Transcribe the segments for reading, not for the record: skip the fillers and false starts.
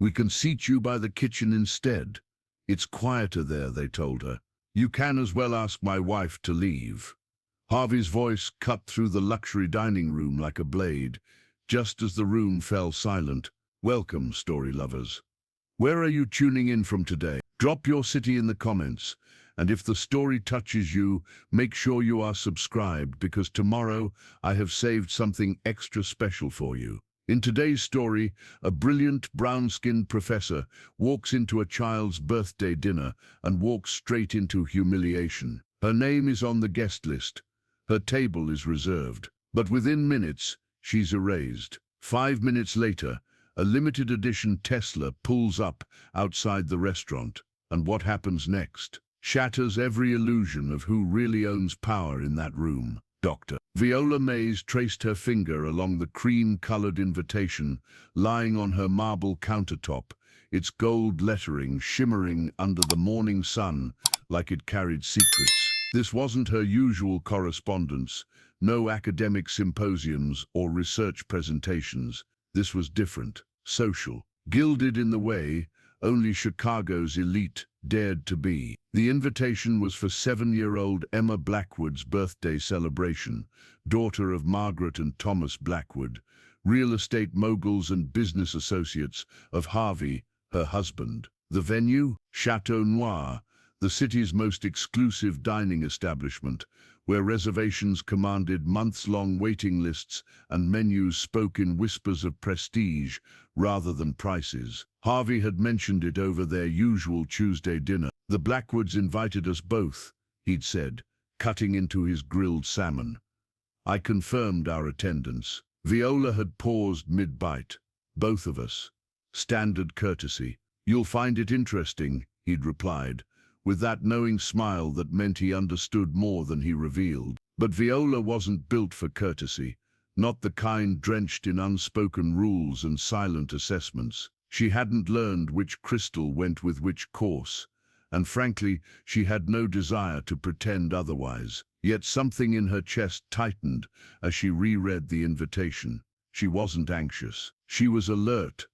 We can seat you by the kitchen instead. It's quieter there, they told her. You can as well ask my wife to leave. Harvey's voice cut through the luxury dining room like a blade, just as the room fell silent. Welcome, story lovers. Where are you tuning in from today? Drop your city in the comments, and if the story touches you, make sure you are subscribed, because tomorrow I have saved something extra special for you. In today's story, a brilliant brown-skinned professor walks into a child's birthday dinner and walks straight into humiliation. Her name is on the guest list. Her table is reserved. But within minutes, she's erased. 5 minutes later, a limited edition Tesla pulls up outside the restaurant. And what happens next shatters every illusion of who really owns power in that room. Dr. Viola Mays traced her finger along the cream-colored invitation lying on her marble countertop, its gold lettering shimmering under the morning sun like it carried secrets. This wasn't her usual correspondence, no academic symposiums or research presentations. This was different, social, gilded in the way only Chicago's elite dared to be. The invitation was for 7-year-old Emma Blackwood's birthday celebration, daughter of Margaret and Thomas Blackwood, real estate moguls and business associates of Harvey, her husband. The venue? Chateau Noir, the city's most exclusive dining establishment, where reservations commanded months-long waiting lists and menus spoke in whispers of prestige rather than prices. Harvey had mentioned it over their usual Tuesday dinner. The Blackwoods invited us both, he'd said, cutting into his grilled salmon. I confirmed our attendance. Viola had paused mid-bite. Both of us. Standard courtesy. You'll find it interesting, he'd replied, with that knowing smile that meant he understood more than he revealed. But Viola wasn't built for courtesy, not the kind drenched in unspoken rules and silent assessments. She hadn't learned which crystal went with which course, and frankly, she had no desire to pretend otherwise. Yet something in her chest tightened as she reread the invitation. She wasn't anxious. She was alert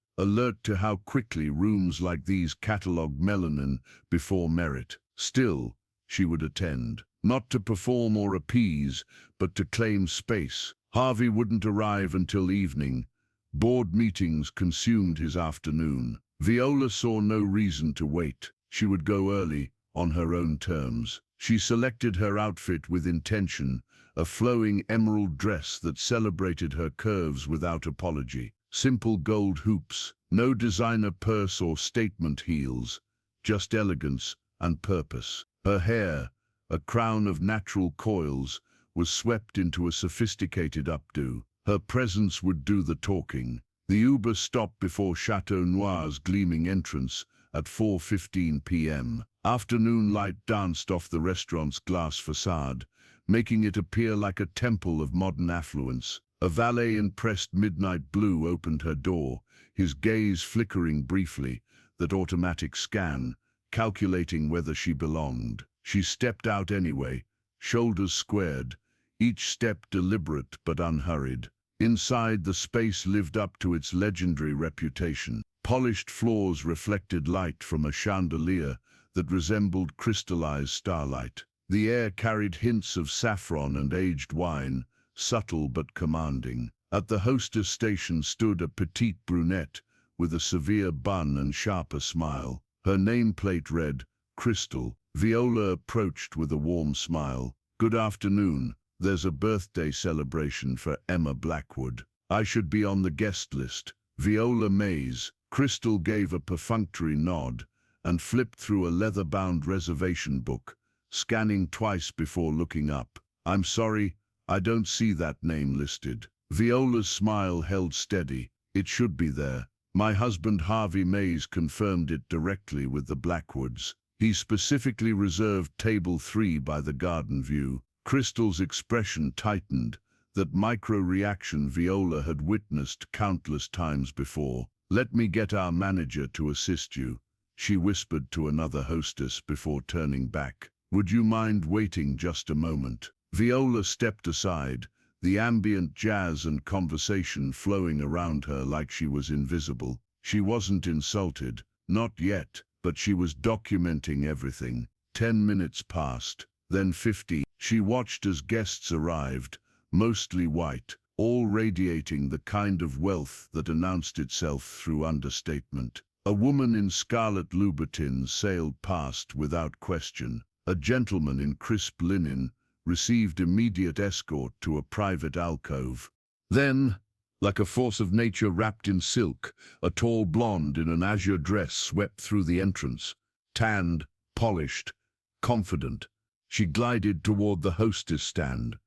to how quickly rooms like these catalogue melanin before merit. Still, she would attend, not to perform or appease, but to claim space. Harvey wouldn't arrive until evening. Board meetings consumed his afternoon. Viola saw no reason to wait. She would go early, on her own terms. She selected her outfit with intention, a flowing emerald dress that celebrated her curves without apology. Simple gold hoops, no designer purse or statement heels, just elegance and purpose. Her hair, a crown of natural coils, was swept into a sophisticated updo. Her presence would do the talking. The Uber stopped before Chateau Noir's gleaming entrance at 4:15 p.m. Afternoon light danced off the restaurant's glass facade, making it appear like a temple of modern affluence. A valet in pressed midnight blue opened her door, his gaze flickering briefly, that automatic scan, calculating whether she belonged. She stepped out anyway, shoulders squared, each step deliberate but unhurried. Inside, the space lived up to its legendary reputation. Polished floors reflected light from a chandelier that resembled crystallized starlight. The air carried hints of saffron and aged wine, subtle but commanding. At the hostess station stood a petite brunette with a severe bun and sharper smile. Her nameplate read, Crystal. Viola approached with a warm smile. Good afternoon. There's a birthday celebration for Emma Blackwood. I should be on the guest list. Viola Mays. Crystal gave a perfunctory nod and flipped through a leather-bound reservation book, scanning twice before looking up. I'm sorry, I don't see that name listed. Viola's smile held steady. It should be there. My husband Harvey Mays confirmed it directly with the Blackwoods. He specifically reserved table 3 by the garden view. Crystal's expression tightened, that micro-reaction Viola had witnessed countless times before. Let me get our manager to assist you, she whispered to another hostess before turning back. Would you mind waiting just a moment? Viola stepped aside, the ambient jazz and conversation flowing around her like she was invisible. She wasn't insulted, not yet, but she was documenting everything. 10 minutes passed, then 50. She watched as guests arrived, mostly white, all radiating the kind of wealth that announced itself through understatement. A woman in scarlet Louboutin sailed past without question. A gentleman in crisp linen received immediate escort to a private alcove. Then, like a force of nature wrapped in silk, a tall blonde in an azure dress swept through the entrance. Tanned, polished, confident, she glided toward the hostess stand.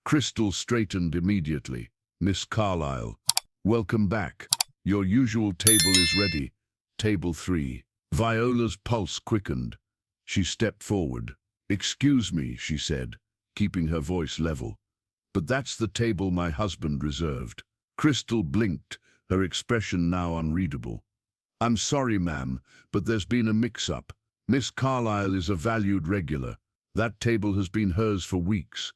Crystal straightened immediately. "Miss Carlyle, welcome back. Your usual table is ready. Table 3. Viola's pulse quickened. She stepped forward. "Excuse me," she said, keeping her voice level, "but that's the table my husband reserved." Crystal blinked, her expression now unreadable. "I'm sorry, ma'am, but there's been a mix-up. Miss Carlyle is a valued regular. That table has been hers for weeks."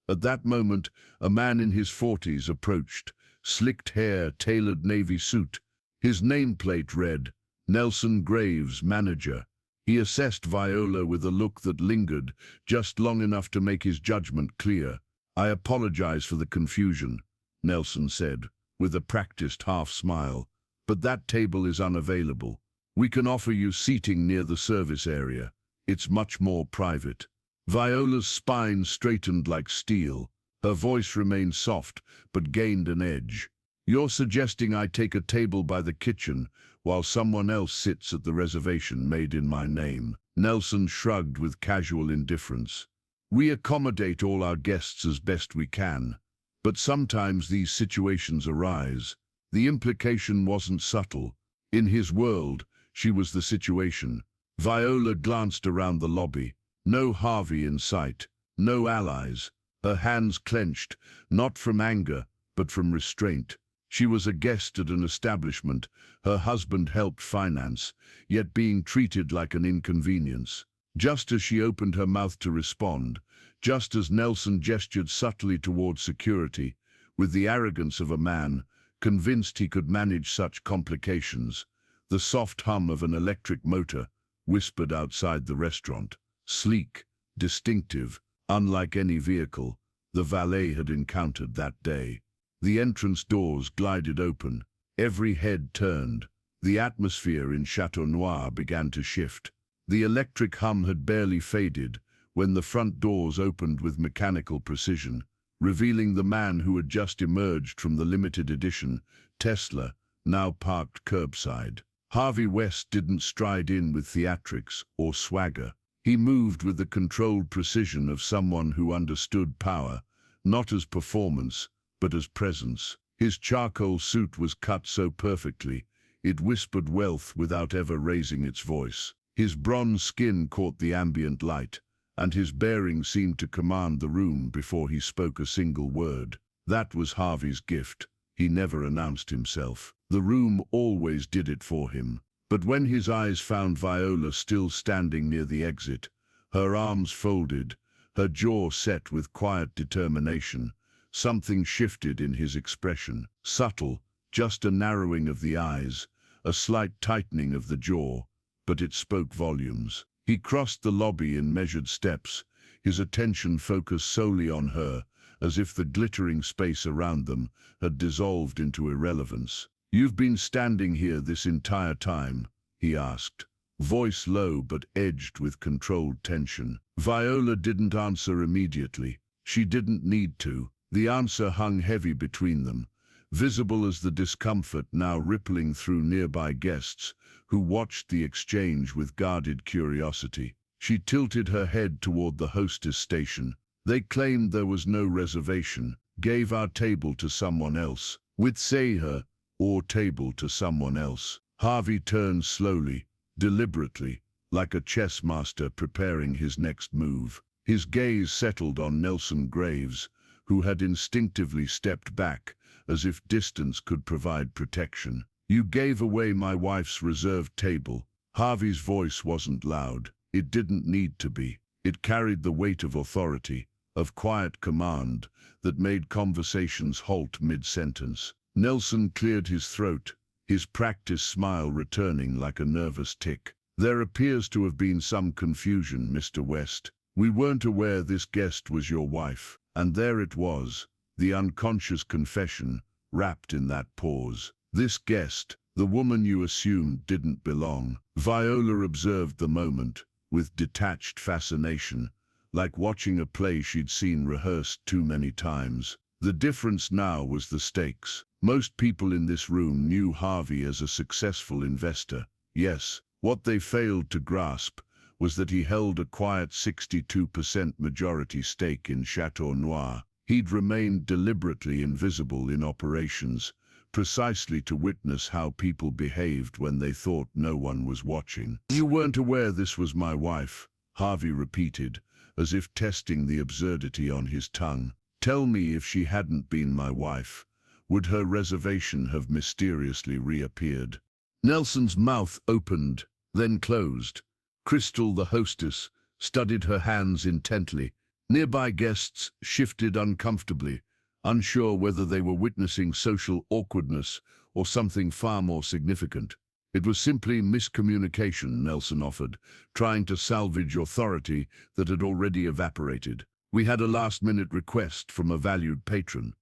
At that moment, a man in his 40s approached, slicked hair, tailored navy suit. His nameplate read, "Nelson Graves, manager." He assessed Viola with a look that lingered, just long enough to make his judgment clear. "I apologize for the confusion," Nelson said, with a practiced half-smile, "but that table is unavailable. We can offer you seating near the service area. It's much more private." Viola's spine straightened like steel. Her voice remained soft, but gained an edge. "You're suggesting I take a table by the kitchen while someone else sits at the reservation made in my name?" Nelson shrugged with casual indifference. "We accommodate all our guests as best we can, but sometimes these situations arise." The implication wasn't subtle. In his world, she was the situation. Viola glanced around the lobby. No Harvey in sight, no allies. Her hands clenched, not from anger, but from restraint. She was a guest at an establishment her husband helped finance, yet being treated like an inconvenience. Just as she opened her mouth to respond, just as Nelson gestured subtly toward security, with the arrogance of a man convinced he could manage such complications, the soft hum of an electric motor whispered outside the restaurant. Sleek, distinctive, unlike any vehicle the valet had encountered that day. The entrance doors glided open. Every head turned. The atmosphere in Chateau Noir began to shift. The electric hum had barely faded when the front doors opened with mechanical precision, revealing the man who had just emerged from the limited edition Tesla, now parked curbside. Harvey West didn't stride in with theatrics or swagger. He moved with the controlled precision of someone who understood power, not as performance, but as presence. His charcoal suit was cut so perfectly, it whispered wealth without ever raising its voice. His bronze skin caught the ambient light, and his bearing seemed to command the room before he spoke a single word. That was Harvey's gift. He never announced himself. The room always did it for him. But when his eyes found Viola still standing near the exit, her arms folded, her jaw set with quiet determination, something shifted in his expression. Subtle, just a narrowing of the eyes, a slight tightening of the jaw, but it spoke volumes. He crossed the lobby in measured steps, his attention focused solely on her, as if the glittering space around them had dissolved into irrelevance. "You've been standing here this entire time?" he asked, voice low but edged with controlled tension. Viola didn't answer immediately. She didn't need to. The answer hung heavy between them, visible as the discomfort now rippling through nearby guests who watched the exchange with guarded curiosity. She tilted her head toward the hostess station. "They claimed there was no reservation, gave our table to someone else. With say her, or table to someone else." Harvey turned slowly, deliberately, like a chess master preparing his next move. His gaze settled on Nelson Graves, who had instinctively stepped back, as if distance could provide protection. "You gave away my wife's reserved table." Harvey's voice wasn't loud. It didn't need to be. It carried the weight of authority, of quiet command, that made conversations halt mid-sentence. Nelson cleared his throat, his practiced smile returning like a nervous tick. "There appears to have been some confusion, Mr. West. We weren't aware this guest was your wife." And there it was, the unconscious confession, wrapped in that pause. This guest, the woman you assumed didn't belong. Viola observed the moment, with detached fascination, like watching a play she'd seen rehearsed too many times. The difference now was the stakes. Most people in this room knew Harvey as a successful investor. Yes, what they failed to grasp was that he held a quiet 62% majority stake in Chateau Noir. He'd remained deliberately invisible in operations, precisely to witness how people behaved when they thought no one was watching. "You weren't aware this was my wife," Harvey repeated, as if testing the absurdity on his tongue. "Tell me, if she hadn't been my wife, would her reservation have mysteriously reappeared?" Nelson's mouth opened, then closed. Crystal, the hostess, studied her hands intently. Nearby guests shifted uncomfortably, unsure whether they were witnessing social awkwardness or something far more significant. "It was simply miscommunication," Nelson offered, trying to salvage authority that had already evaporated. "We had a last-minute request from a valued patron."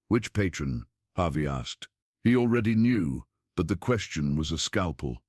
"Which patron?" Harvey asked. He already knew, but the question was a scalpel.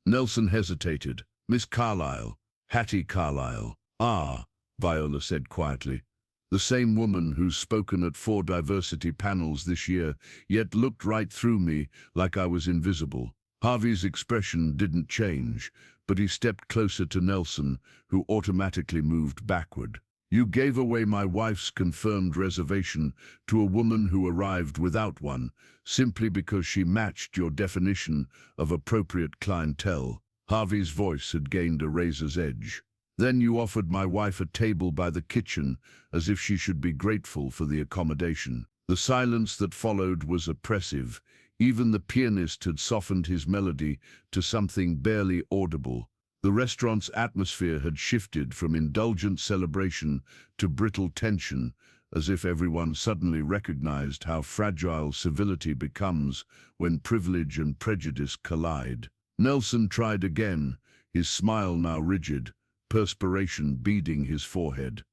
Nelson hesitated. "Miss Carlyle, Hattie Carlyle." "Ah," Viola said quietly. "The same woman who's spoken at 4 diversity panels this year, yet looked right through me like I was invisible." Harvey's expression didn't change, but he stepped closer to Nelson, who automatically moved backward. "You gave away my wife's confirmed reservation to a woman who arrived without one, simply because she matched your definition of appropriate clientele." Harvey's voice had gained a razor's edge. "Then you offered my wife a table by the kitchen, as if she should be grateful for the accommodation." The silence that followed was oppressive. Even the pianist had softened his melody to something barely audible. The restaurant's atmosphere had shifted from indulgent celebration to brittle tension, as if everyone suddenly recognized how fragile civility becomes when privilege and prejudice collide. Nelson tried again, his smile now rigid, perspiration beading his forehead.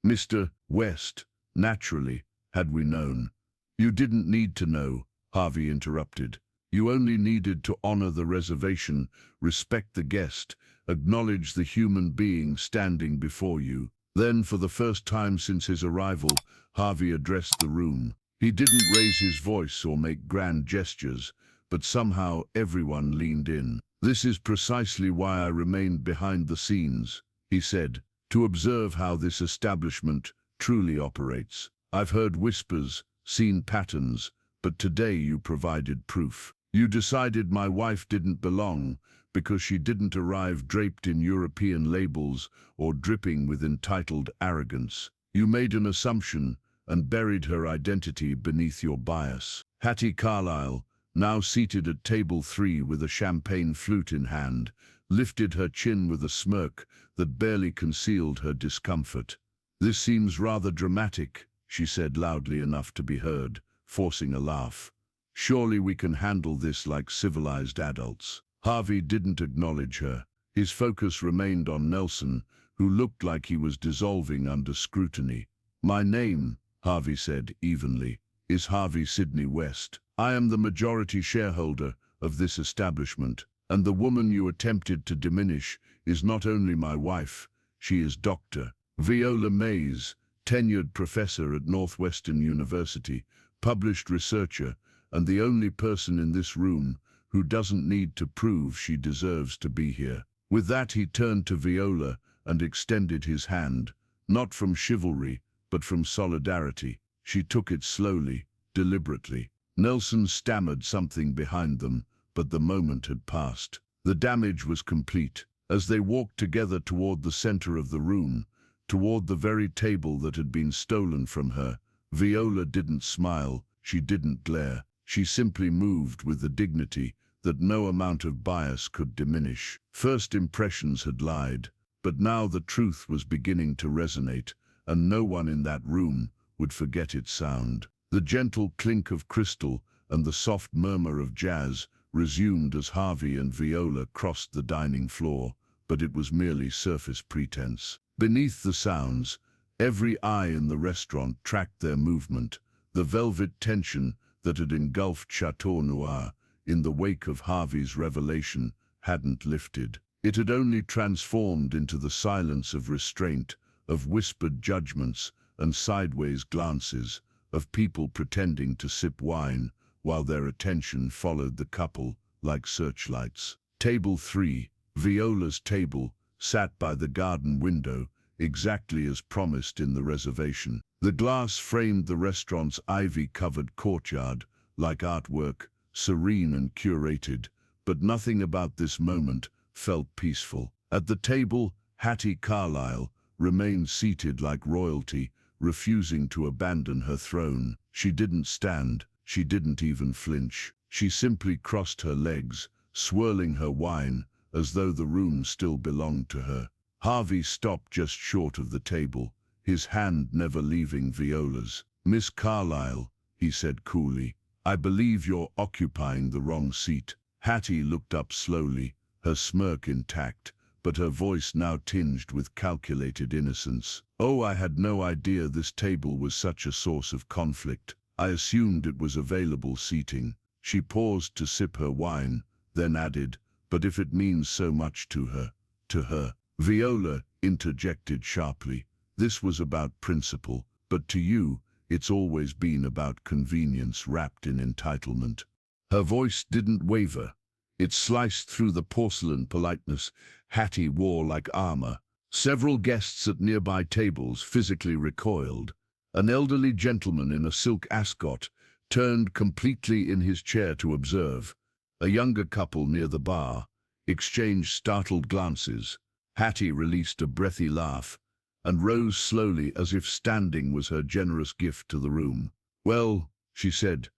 "Mr. West, naturally, had we known." "You didn't need to know," Harvey interrupted. "You only needed to honor the reservation, respect the guest, acknowledge the human being standing before you." Then, for the first time since his arrival, Harvey addressed the room. He didn't raise his voice or make grand gestures, but somehow everyone leaned in. "This is precisely why I remained behind the scenes," he said, "to observe how this establishment truly operates. I've heard whispers, seen patterns, but today you provided proof. You decided my wife didn't belong because she didn't arrive draped in European labels or dripping with entitled arrogance. You made an assumption and buried her identity beneath your bias." Hattie Carlyle, now seated at table 3 with a champagne flute in hand, lifted her chin with a smirk that barely concealed her discomfort. "This seems rather dramatic," she said loudly enough to be heard, forcing a laugh. "Surely we can handle this like civilized adults." Harvey didn't acknowledge her. His focus remained on Nelson, who looked like he was dissolving under scrutiny. "My name," Harvey said evenly, "is Harvey Sidney West. I am the majority shareholder of this establishment, and the woman you attempted to diminish is not only my wife, she is Dr. Viola Mays, tenured professor at Northwestern University, published researcher, and the only person in this room who doesn't need to prove she deserves to be here." With that, he turned to Viola and extended his hand, not from chivalry, but from solidarity. She took it slowly, deliberately. Nelson stammered something behind them, but the moment had passed. The damage was complete. As they walked together toward the center of the room, toward the very table that had been stolen from her, Viola didn't smile, she didn't glare. She simply moved with the dignity that no amount of bias could diminish. First impressions had lied, but now the truth was beginning to resonate, and no one in that room would forget its sound. The gentle clink of crystal and the soft murmur of jazz resumed as Harvey and Viola crossed the dining floor, but it was merely surface pretense. Beneath the sounds, every eye in the restaurant tracked their movement. The velvet tension that had engulfed Chateau Noir in the wake of Harvey's revelation hadn't lifted. It had only transformed into the silence of restraint, of whispered judgments and sideways glances, of people pretending to sip wine while their attention followed the couple like searchlights. Table 3, Viola's table, sat by the garden window, exactly as promised in the reservation. The glass framed the restaurant's ivy-covered courtyard like artwork, serene and curated, but nothing about this moment felt peaceful. At the table, Hattie Carlyle remained seated like royalty, refusing to abandon her throne. She didn't stand, she didn't even flinch. She simply crossed her legs, swirling her wine as though the room still belonged to her. Harvey stopped just short of the table, his hand never leaving Viola's. "Miss Carlyle," he said coolly, "I believe you're occupying the wrong seat." Hattie looked up slowly, her smirk intact, but her voice now tinged with calculated innocence. "Oh, I had no idea this table was such a source of conflict. I assumed it was available seating." She paused to sip her wine, then added, "But if it means so much to her, to her." Viola interjected sharply, "This was about principle, but to you, it's always been about convenience wrapped in entitlement." Her voice didn't waver. It sliced through the porcelain politeness Hattie wore like armor. Several guests at nearby tables physically recoiled. An elderly gentleman in a silk ascot turned completely in his chair to observe. A younger couple near the bar exchanged startled glances. Hattie released a breathy laugh and rose slowly as if standing was her generous gift to the room. "Well," she said,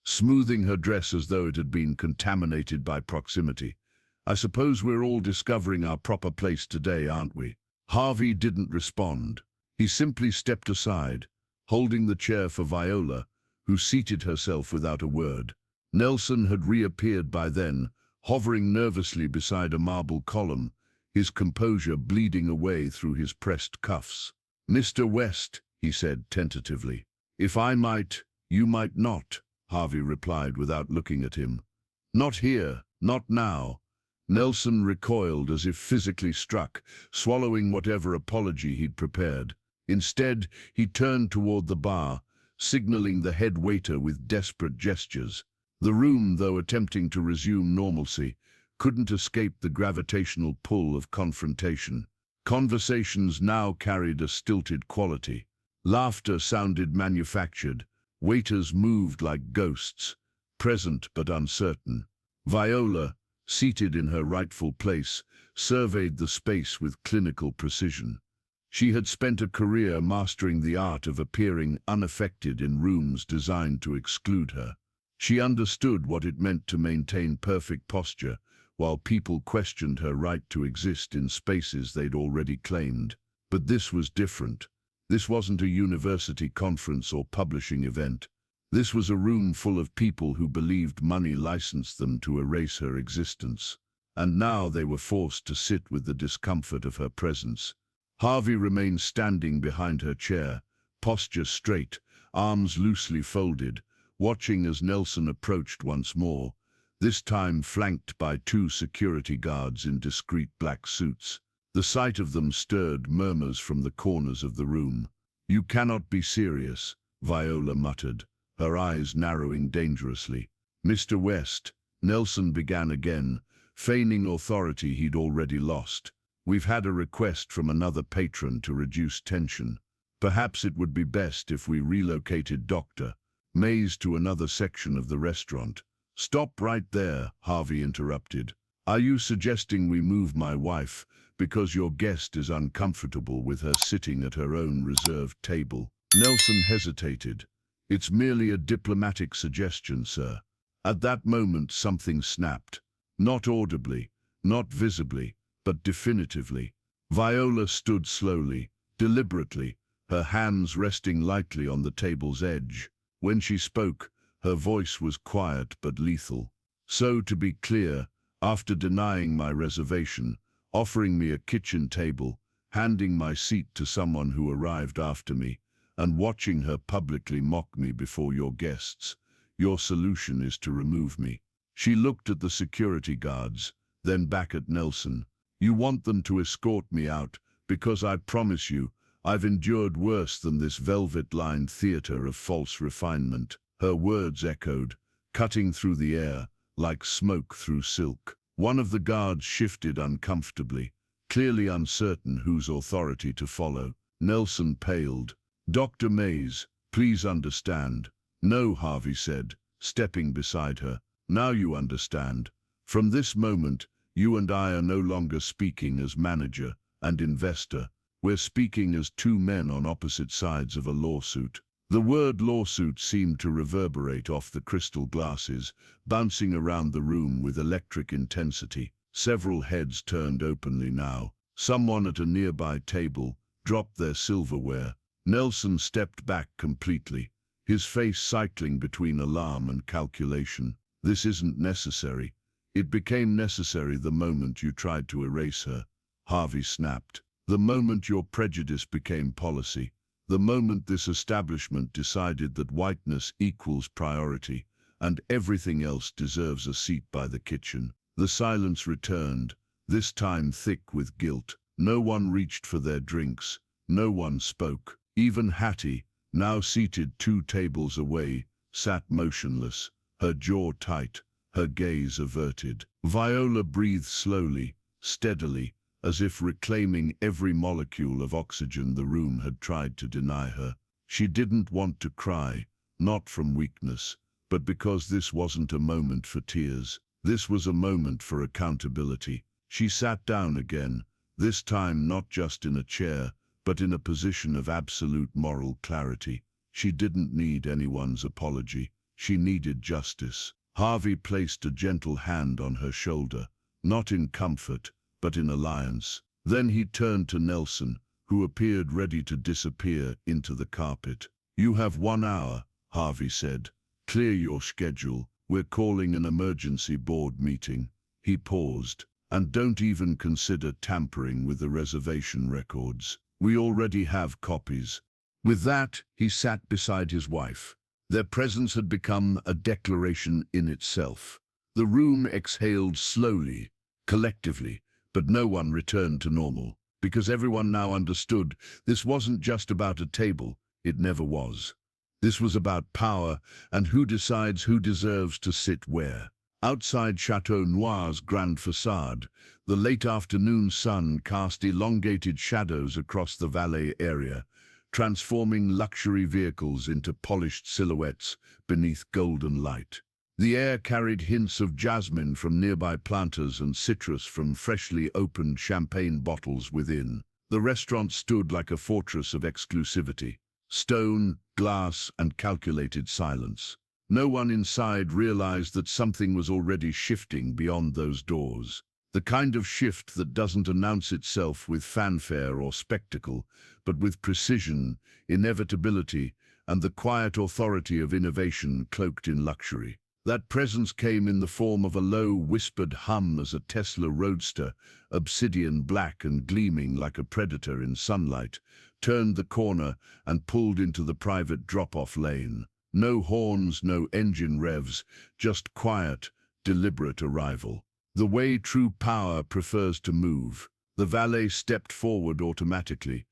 smoothing her dress as though it had been contaminated by proximity, "I suppose we're all discovering our proper place today, aren't we?" Harvey didn't respond. He simply stepped aside, holding the chair for Viola, who seated herself without a word. Nelson had reappeared by then, hovering nervously beside a marble column, his composure bleeding away through his pressed cuffs. "Mr. West," he said tentatively. "If I might, you might not," Harvey replied without looking at him. "Not here, not now." Nelson recoiled as if physically struck, swallowing whatever apology he'd prepared. Instead, he turned toward the bar, signaling the head waiter with desperate gestures. The room, though attempting to resume normalcy, couldn't escape the gravitational pull of confrontation. Conversations now carried a stilted quality. Laughter sounded manufactured. Waiters moved like ghosts, present but uncertain. Viola, seated in her rightful place, surveyed the space with clinical precision. She had spent a career mastering the art of appearing unaffected in rooms designed to exclude her. She understood what it meant to maintain perfect posture while people questioned her right to exist in spaces they'd already claimed. But this was different. This wasn't a university conference or publishing event. This was a room full of people who believed money licensed them to erase her existence. And now they were forced to sit with the discomfort of her presence. Harvey remained standing behind her chair, posture straight, arms loosely folded, watching as Nelson approached once more, this time flanked by two security guards in discreet black suits. The sight of them stirred murmurs from the corners of the room. "You cannot be serious," Viola muttered, her eyes narrowing dangerously. "Mr. West," Nelson began again, feigning authority he'd already lost. "We've had a request from another patron to reduce tension. Perhaps it would be best if we relocated Dr. Mays to another section of the restaurant." "Stop right there," Harvey interrupted. "Are you suggesting we move my wife because your guest is uncomfortable with her sitting at her own reserved table?" Nelson hesitated. "It's merely a diplomatic suggestion, sir." At that moment something snapped. Not audibly, not visibly, but definitively. Viola stood slowly, deliberately, her hands resting lightly on the table's edge. When she spoke, her voice was quiet but lethal. So, to be clear, after denying my reservation, offering me a kitchen table, handing my seat to someone who arrived after me, and watching her publicly mock me before your guests, your solution is to remove me. She looked at the security guards, then back at Nelson. You want them to escort me out, because I promise you, I've endured worse than this velvet-lined theater of false refinement. Her words echoed, cutting through the air, like smoke through silk. One of the guards shifted uncomfortably, clearly uncertain whose authority to follow. Nelson paled. Dr. Mays, please understand. No, Harvey said, stepping beside her. Now you understand. From this moment, you and I are no longer speaking as manager and investor. We're speaking as two men on opposite sides of a lawsuit. The word lawsuit seemed to reverberate off the crystal glasses, bouncing around the room with electric intensity. Several heads turned openly now. Someone at a nearby table dropped their silverware. Nelson stepped back completely, his face cycling between alarm and calculation. This isn't necessary. It became necessary the moment you tried to erase her, Harvey snapped. The moment your prejudice became policy. The moment this establishment decided that whiteness equals priority, and everything else deserves a seat by the kitchen. The silence returned, this time thick with guilt. No one reached for their drinks. No one spoke. Even Hattie, now seated 2 tables away, sat motionless, her jaw tight, her gaze averted. Viola breathed slowly, steadily, as if reclaiming every molecule of oxygen the room had tried to deny her. She didn't want to cry, not from weakness, but because this wasn't a moment for tears. This was a moment for accountability. She sat down again, this time not just in a chair, but in a position of absolute moral clarity. She didn't need anyone's apology. She needed justice. Harvey placed a gentle hand on her shoulder, not in comfort, but in alliance. Then he turned to Nelson, who appeared ready to disappear into the carpet. You have 1 hour, Harvey said. Clear your schedule. We're calling an emergency board meeting. He paused. And don't even consider tampering with the reservation records. We already have copies. With that, he sat beside his wife. Their presence had become a declaration in itself. The room exhaled slowly, collectively, but no one returned to normal, because everyone now understood this wasn't just about a table. It never was. This was about power and who decides who deserves to sit where. Outside Chateau Noir's grand facade, the late afternoon sun cast elongated shadows across the Valais area, transforming luxury vehicles into polished silhouettes beneath golden light. The air carried hints of jasmine from nearby planters and citrus from freshly opened champagne bottles within. The restaurant stood like a fortress of exclusivity, stone, glass, and calculated silence. No one inside realized that something was already shifting beyond those doors. The kind of shift that doesn't announce itself with fanfare or spectacle, but with precision, inevitability, and the quiet authority of innovation cloaked in luxury. That presence came in the form of a low, whispered hum as a Tesla Roadster, obsidian black and gleaming like a predator in sunlight, turned the corner and pulled into the private drop-off lane. No horns, no engine revs, just quiet, deliberate arrival. The way true power prefers to move. The valet stepped forward automatically,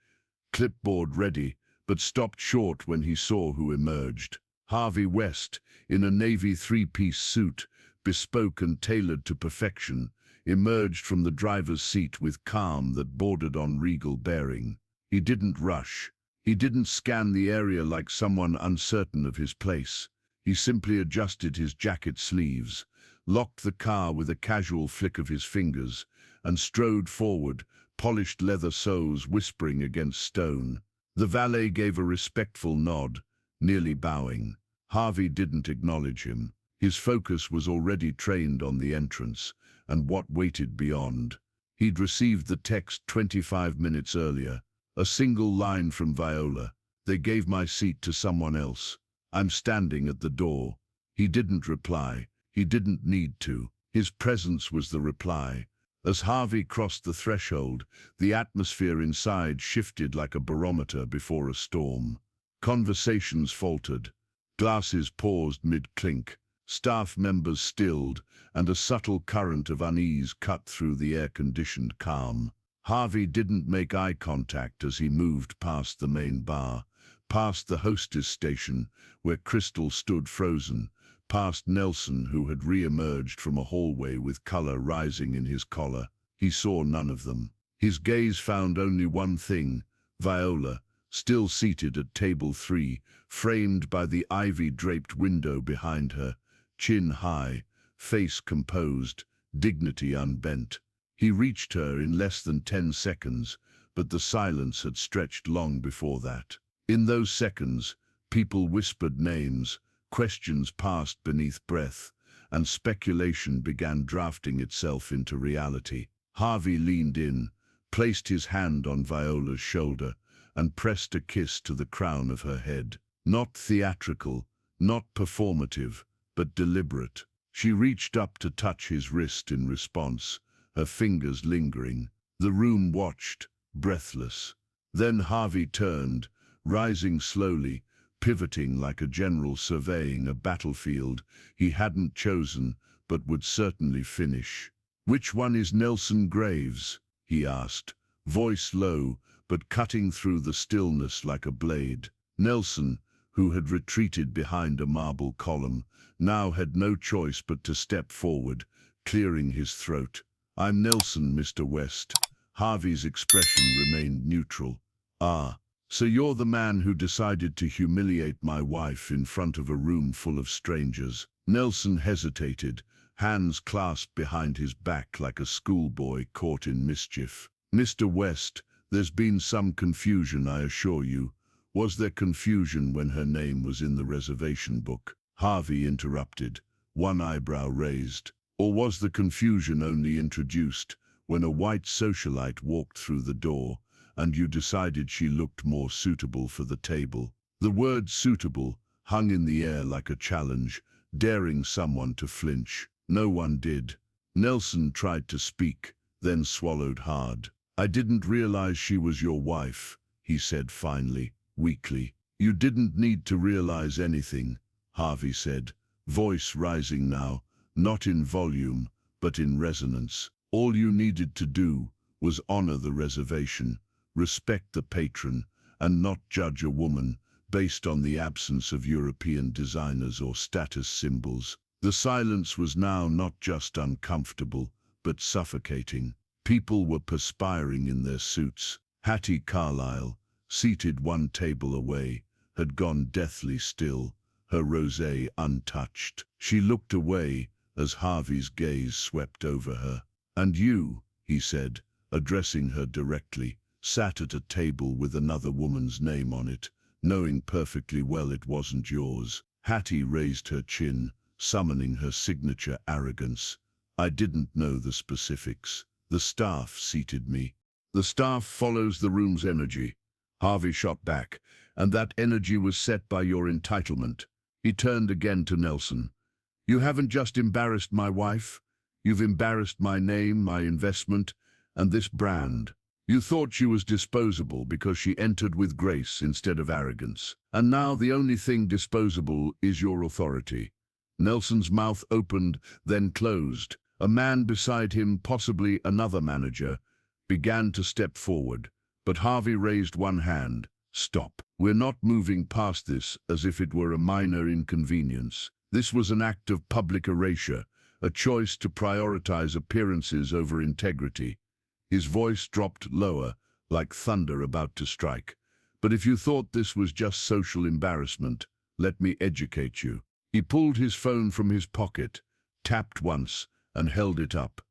clipboard ready, but stopped short when he saw who emerged. Harvey West, in a navy 3-piece suit, bespoke and tailored to perfection, emerged from the driver's seat with calm that bordered on regal bearing. He didn't rush. He didn't scan the area like someone uncertain of his place. He simply adjusted his jacket sleeves, locked the car with a casual flick of his fingers, and strode forward, polished leather soles whispering against stone. The valet gave a respectful nod, nearly bowing. Harvey didn't acknowledge him. His focus was already trained on the entrance and what waited beyond. He'd received the text 25 minutes earlier. A single line from Viola. They gave my seat to someone else. I'm standing at the door. He didn't reply. He didn't need to. His presence was the reply. As Harvey crossed the threshold, the atmosphere inside shifted like a barometer before a storm. Conversations faltered. Glasses paused mid-clink. Staff members stilled, and a subtle current of unease cut through the air-conditioned calm. Harvey didn't make eye contact as he moved past the main bar, past the hostess station, where Crystal stood frozen, past Nelson, who had re-emerged from a hallway with color rising in his collar. He saw none of them. His gaze found only one thing: Viola, still seated at table 3, framed by the ivy-draped window behind her, chin high, face composed, dignity unbent. He reached her in less than 10 seconds, but the silence had stretched long before that. In those seconds, people whispered names, questions passed beneath breath, and speculation began drafting itself into reality. Harvey leaned in, placed his hand on Viola's shoulder, and pressed a kiss to the crown of her head. Not theatrical, not performative, but deliberate. She reached up to touch his wrist in response, her fingers lingering. The room watched, breathless. Then Harvey turned, rising slowly, pivoting like a general surveying a battlefield he hadn't chosen but would certainly finish. "Which one is Nelson Graves?" he asked, voice low but cutting through the stillness like a blade. Nelson, who had retreated behind a marble column, now had no choice but to step forward, clearing his throat. "I'm Nelson, Mr. West." Harvey's expression remained neutral. "Ah, so you're the man who decided to humiliate my wife in front of a room full of strangers." Nelson hesitated, hands clasped behind his back like a schoolboy caught in mischief. "Mr. West, there's been some confusion, I assure you." "Was there confusion when her name was in the reservation book?" Harvey interrupted, one eyebrow raised. "Or was the confusion only introduced when a white socialite walked through the door and you decided she looked more suitable for the table?" The word suitable hung in the air like a challenge, daring someone to flinch. No one did. Nelson tried to speak, then swallowed hard. "I didn't realize she was your wife," he said finally, weakly. "You didn't need to realize anything," Harvey said, voice rising now, not in volume, but in resonance. "All you needed to do was honor the reservation, respect the patron, and not judge a woman based on the absence of European designers or status symbols." The silence was now not just uncomfortable, but suffocating. People were perspiring in their suits. Hattie Carlyle, seated one table away, had gone deathly still, her rosé untouched. She looked away as Harvey's gaze swept over her. "And you," he said, addressing her directly, "sat at a table with another woman's name on it, knowing perfectly well it wasn't yours." Hattie raised her chin, summoning her signature arrogance. "I didn't know the specifics. The staff seated me." "The staff follows the room's energy," Harvey shot back, "and that energy was set by your entitlement." He turned again to Nelson. "You haven't just embarrassed my wife. You've embarrassed my name, my investment, and this brand. You thought she was disposable because she entered with grace instead of arrogance. And now the only thing disposable is your authority." Nelson's mouth opened, then closed. A man beside him, possibly another manager, began to step forward, but Harvey raised one hand. "Stop. We're not moving past this as if it were a minor inconvenience. This was an act of public erasure, a choice to prioritize appearances over integrity." His voice dropped lower, like thunder about to strike. "But if you thought this was just social embarrassment, let me educate you." He pulled his phone from his pocket, tapped once, and held it up.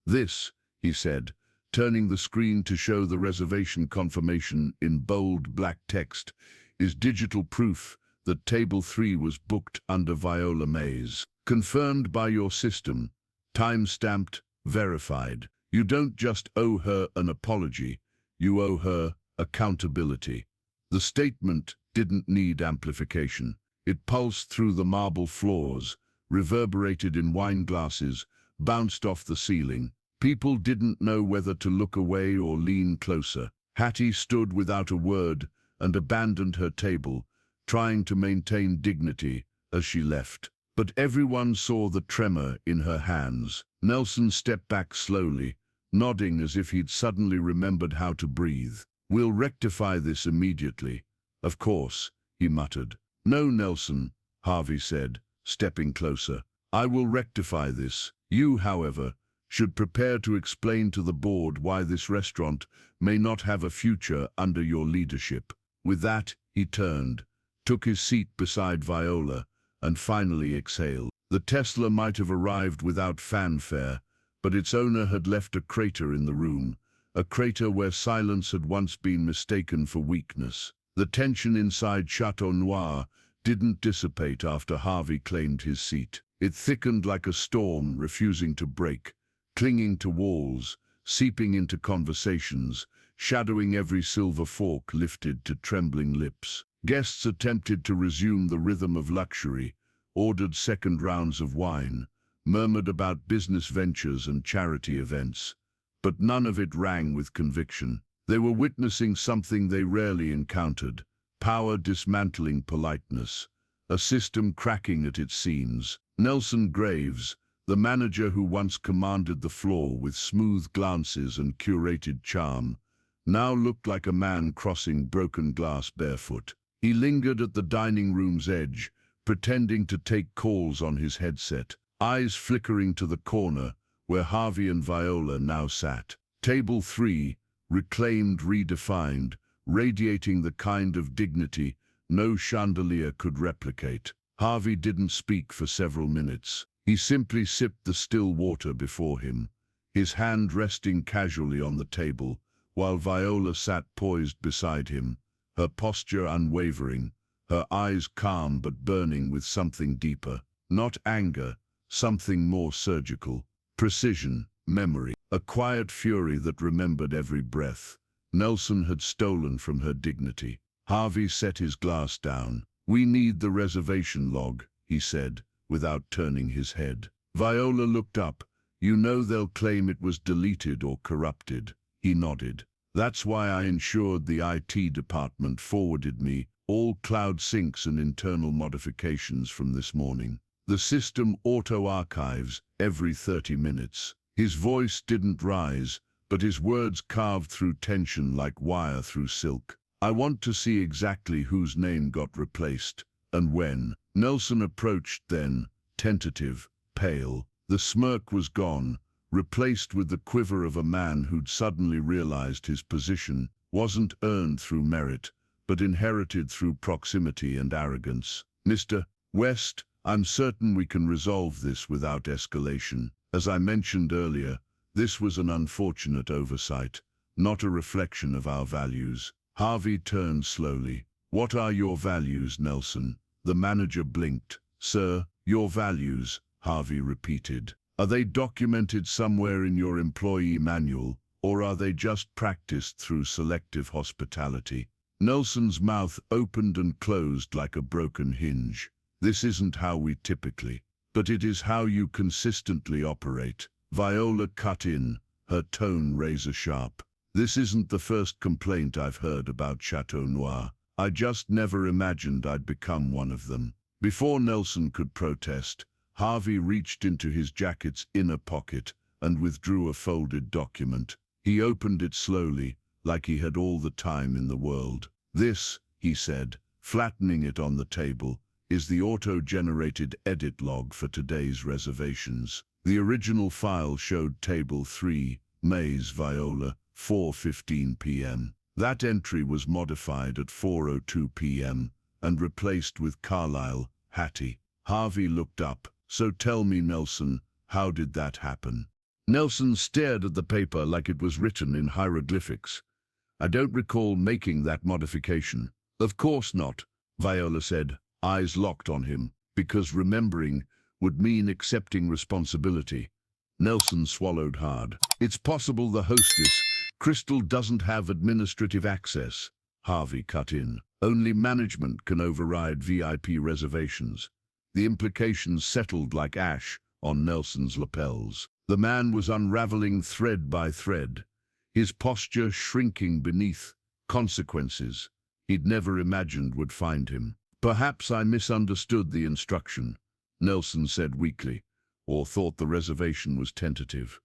"This," he said, turning the screen to show the reservation confirmation in bold black text, "is digital proof that Table 3 was booked under Viola Mays. Confirmed by your system, time-stamped, verified. You don't just owe her an apology, you owe her accountability." The statement didn't need amplification. It pulsed through the marble floors, reverberated in wine glasses, bounced off the ceiling. People didn't know whether to look away or lean closer. Hattie stood without a word and abandoned her table, trying to maintain dignity as she left. But everyone saw the tremor in her hands. Nelson stepped back slowly, nodding as if he'd suddenly remembered how to breathe. "We'll rectify this immediately." "Of course," he muttered. "No, Nelson," Harvey said, stepping closer. "I will rectify this. You, however, should prepare to explain to the board why this restaurant may not have a future under your leadership." With that, he turned, took his seat beside Viola, and finally exhaled. The Tesla might have arrived without fanfare, but its owner had left a crater in the room, a crater where silence had once been mistaken for weakness. The tension inside Chateau Noir didn't dissipate after Harvey claimed his seat. It thickened like a storm, refusing to break, clinging to walls, seeping into conversations, shadowing every silver fork lifted to trembling lips. Guests attempted to resume the rhythm of luxury, ordered second rounds of wine, murmured about business ventures and charity events, but none of it rang with conviction. They were witnessing something they rarely encountered: power dismantling politeness, a system cracking at its seams. Nelson Graves, the manager who once commanded the floor with smooth glances and curated charm, now looked like a man crossing broken glass barefoot. He lingered at the dining room's edge, pretending to take calls on his headset, eyes flickering to the corner where Harvey and Viola now sat. Table 3, reclaimed, redefined, radiating the kind of dignity no chandelier could replicate. Harvey didn't speak for several minutes. He simply sipped the still water before him, his hand resting casually on the table, while Viola sat poised beside him, her posture unwavering, her eyes calm but burning with something deeper. Not anger, something more surgical. Precision, memory, a quiet fury that remembered every breath Nelson had stolen from her dignity. Harvey set his glass down. "We need the reservation log," he said, without turning his head. Viola looked up. "You know they'll claim it was deleted or corrupted." He nodded. "That's why I ensured the IT department forwarded me all cloud syncs and internal modifications from this morning. The system auto-archives every 30 minutes. His voice didn't rise, but his words carved through tension like wire through silk. "I want to see exactly whose name got replaced, and when." Nelson approached then, tentative, pale. The smirk was gone, replaced with the quiver of a man who'd suddenly realized his position wasn't earned through merit, but inherited through proximity and arrogance. "Mr. West, I'm certain we can resolve this without escalation. As I mentioned earlier, this was an unfortunate oversight, not a reflection of our values." Harvey turned slowly. "What are your values, Nelson?" The manager blinked. "Sir, your values," Harvey repeated. "Are they documented somewhere in your employee manual, or are they just practiced through selective hospitality?" Nelson's mouth opened and closed like a broken hinge. "This isn't how we typically, but it is how you consistently operate." Viola cut in, her tone razor sharp. "This isn't the first complaint I've heard about Chateau Noir. I just never imagined I'd become one of them." Before Nelson could protest, Harvey reached into his jacket's inner pocket and withdrew a folded document. He opened it slowly, like he had all the time in the world. "This," he said, flattening it on the table, "is the auto-generated edit log for today's reservations. The original file showed table 3, Maze Viola, 4:15 p.m. That entry was modified at 4:02 p.m. and replaced with Carlyle, Hattie." Harvey looked up. "So tell me, Nelson, how did that happen?" Nelson stared at the paper like it was written in hieroglyphics. "I don't recall making that modification." "Of course not," Viola said, eyes locked on him, "because remembering would mean accepting responsibility." Nelson swallowed hard. "It's possible the hostess, Crystal, doesn't have administrative access," Harvey cut in. "Only management can override VIP reservations." the implications settled like ash on Nelson's lapels. The man was unraveling thread by thread, his posture shrinking beneath consequences he'd never imagined would find him. "Perhaps I misunderstood the instruction," Nelson said weakly, or thought the reservation was tentative.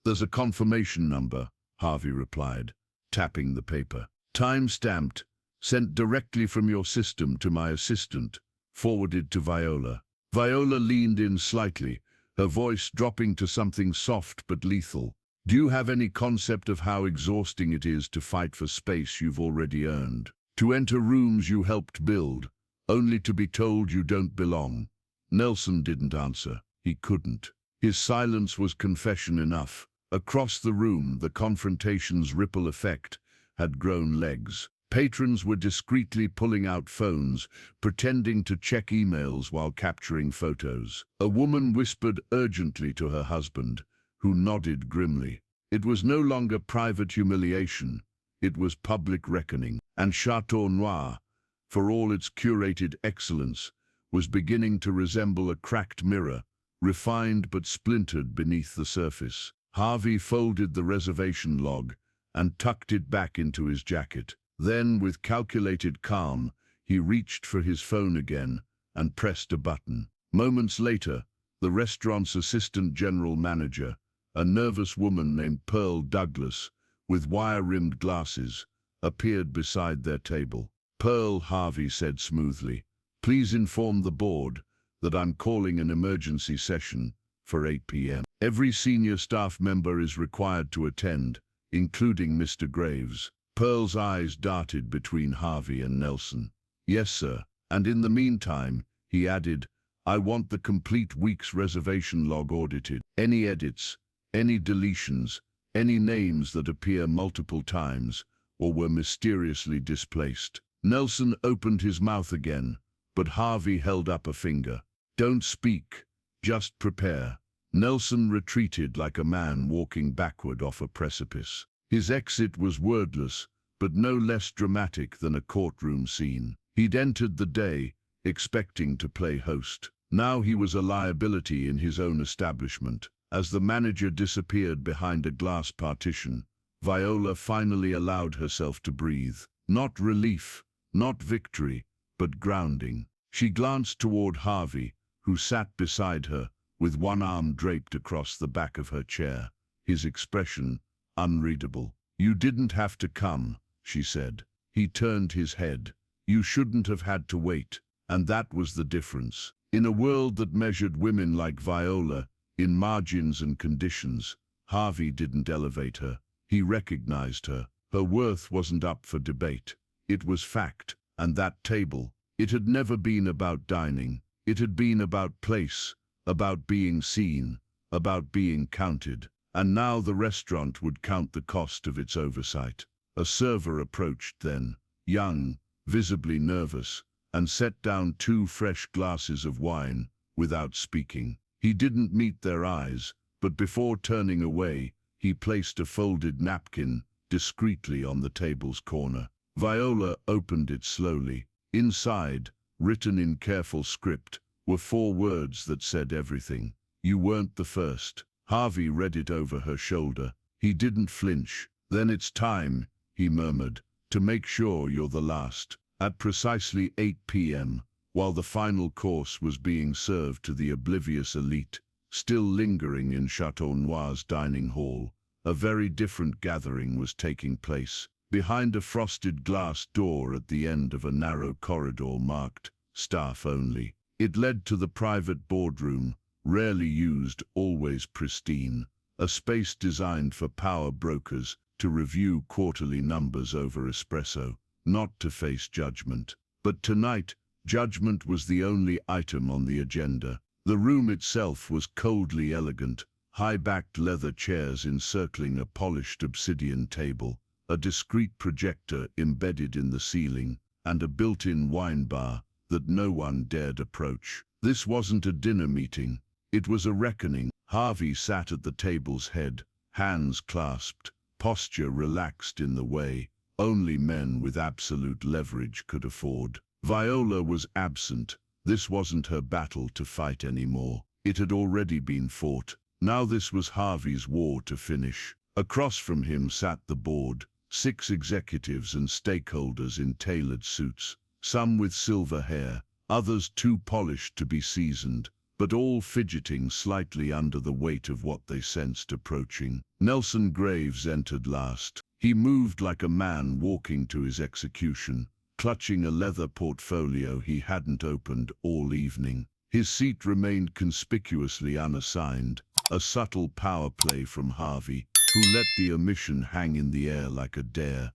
"There's a confirmation number," Harvey replied, tapping the paper. "Time-stamped, sent directly from your system to my assistant, forwarded to Viola." Viola leaned in slightly, her voice dropping to something soft but lethal. "Do you have any concept of how exhausting it is to fight for space you've already earned? To enter rooms you helped build, only to be told you don't belong?" Nelson didn't answer. He couldn't. His silence was confession enough. Across the room, the confrontation's ripple effect had grown legs. Patrons were discreetly pulling out phones, pretending to check emails while capturing photos. A woman whispered urgently to her husband, who nodded grimly. It was no longer private humiliation, it was public reckoning. And Chateau Noir, for all its curated excellence, was beginning to resemble a cracked mirror, refined but splintered beneath the surface. Harvey folded the reservation log and tucked it back into his jacket. Then, with calculated calm, he reached for his phone again and pressed a button. Moments later, the restaurant's assistant general manager, a nervous woman named Pearl Douglas, with wire-rimmed glasses, appeared beside their table. "Pearl," Harvey said smoothly, "please inform the board that I'm calling an emergency session for 8 p.m. Every senior staff member is required to attend, including Mr. Graves." Pearl's eyes darted between Harvey and Nelson. "Yes, sir. And in the meantime," he added, "I want the complete week's reservation log audited. Any edits, any deletions, any names that appear multiple times or were mysteriously displaced." Nelson opened his mouth again, but Harvey held up a finger. "Don't speak, just prepare." Nelson retreated like a man walking backward off a precipice. His exit was wordless, but no less dramatic than a courtroom scene. He'd entered the day, expecting to play host. Now he was a liability in his own establishment. As the manager disappeared behind a glass partition, Viola finally allowed herself to breathe. Not relief, not victory, but grounding. She glanced toward Harvey, who sat beside her, with one arm draped across the back of her chair, his expression unreadable. "You didn't have to come," she said. He turned his head. "You shouldn't have had to wait." And that was the difference. In a world that measured women like Viola in margins and conditions, Harvey didn't elevate her. He recognized her. Her worth wasn't up for debate. It was fact. And that table, it had never been about dining. It had been about place, about being seen, about being counted. And now the restaurant would count the cost of its oversight. A server approached then, young, visibly nervous, and set down 2 fresh glasses of wine without speaking. He didn't meet their eyes, but before turning away, he placed a folded napkin discreetly on the table's corner. Viola opened it slowly. Inside, written in careful script, were 4 words that said everything. "You weren't the first." Harvey read it over her shoulder. He didn't flinch. "Then it's time," he murmured, "to make sure you're the last." At precisely 8 p.m., while the final course was being served to the oblivious elite, still lingering in Chateau Noir's dining hall, a very different gathering was taking place. Behind a frosted glass door at the end of a narrow corridor marked "Staff Only," it led to the private boardroom, rarely used, always pristine, a space designed for power brokers to review quarterly numbers over espresso, not to face judgment. But tonight, judgment was the only item on the agenda. The room itself was coldly elegant, high-backed leather chairs encircling a polished obsidian table, a discreet projector embedded in the ceiling, and a built-in wine bar that no one dared approach. This wasn't a dinner meeting. It was a reckoning. Harvey sat at the table's head, hands clasped, posture relaxed in the way only men with absolute leverage could afford. Viola was absent, This wasn't her battle to fight anymore. It had already been fought. Now this was Harvey's war to finish. Across from him sat the board, 6 executives and stakeholders in tailored suits, some with silver hair, others too polished to be seasoned, but all fidgeting slightly under the weight of what they sensed approaching. Nelson Graves entered last. He moved like a man walking to his execution, clutching a leather portfolio he hadn't opened all evening. His seat remained conspicuously unassigned, a subtle power play from Harvey, who let the omission hang in the air like a dare.